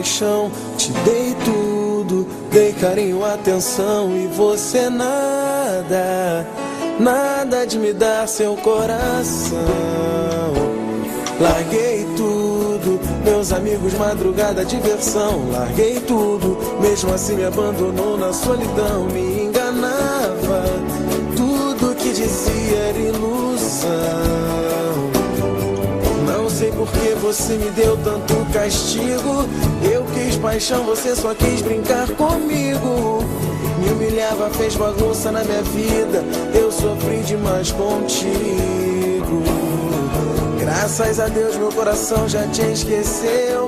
paixão. Te dei tudo, dei carinho, atenção, e você nada, nada de me dar seu coração. Larguei tudo, meus amigos, madrugada, diversão. Larguei tudo, mesmo assim me abandonou na solidão. Me enganava, tudo que dizia era ilusão. Não sei por que você me deu tanto castigo. Eu quis paixão, você só quis brincar comigo. Me humilhava, fez bagunça na minha vida. Eu sofri demais contigo. Graças a Deus meu coração já te esqueceu.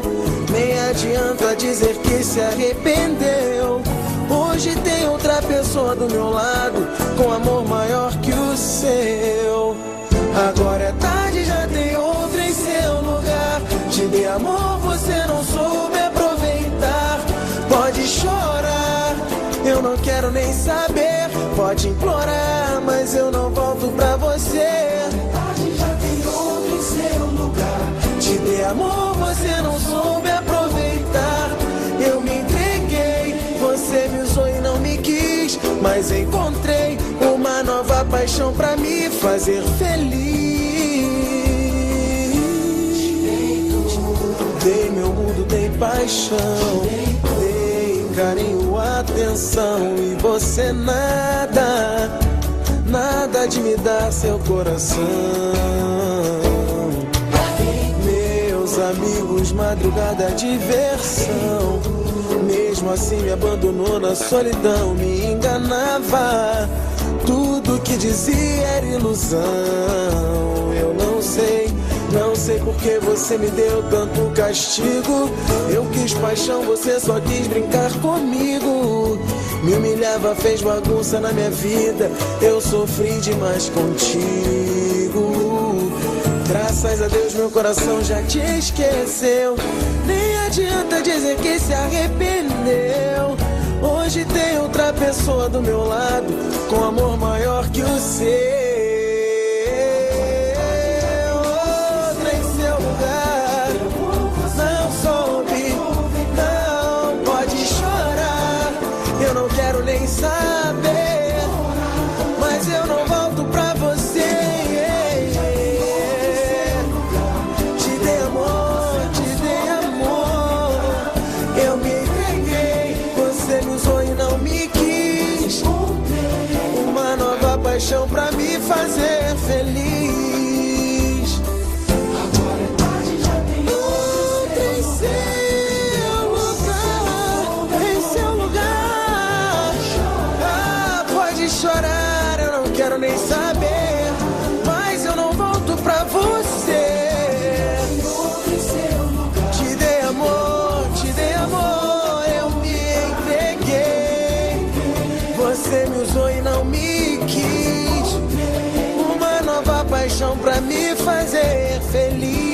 Nem adianta dizer que se arrependeu. Hoje tem outra pessoa do meu lado, com amor maior que o seu. Agora é tarde, já tem outra em seu lugar. Te dei amor, você não soube aproveitar. Pode chorar, eu não quero nem saber. Pode implorar, mas eu não volto pra você. Te dei amor, você não soube aproveitar. Eu me entreguei, você me usou e não me quis. Mas encontrei uma nova paixão pra me fazer feliz. Dei meu mundo, dei paixão, dei carinho, atenção, e você nada, nada de me dar seu coração. Amigos, madrugada, diversão. Mesmo assim me abandonou na solidão. Me enganava, tudo que dizia era ilusão. Eu não sei por que você me deu tanto castigo. Eu quis paixão, você só quis brincar comigo. Me humilhava, fez bagunça na minha vida. Eu sofri demais contigo. Graças a Deus meu coração já te esqueceu. Nem adianta dizer que se arrependeu. Hoje tem outra pessoa do meu lado, com amor maior que o seu. Outra em seu lugar, não soube, não pode chorar. Eu não quero nem saber, mas eu não volto pra você. Paixão pra me fazer feliz. Agora é tarde, já tem outra em seu lugar, em seu lugar. Ah, pode chorar, eu não quero nem saber, mas eu não volto pra você. Te dei amor, eu me entreguei. Você me usou e não me quis. Uma nova paixão pra me fazer feliz.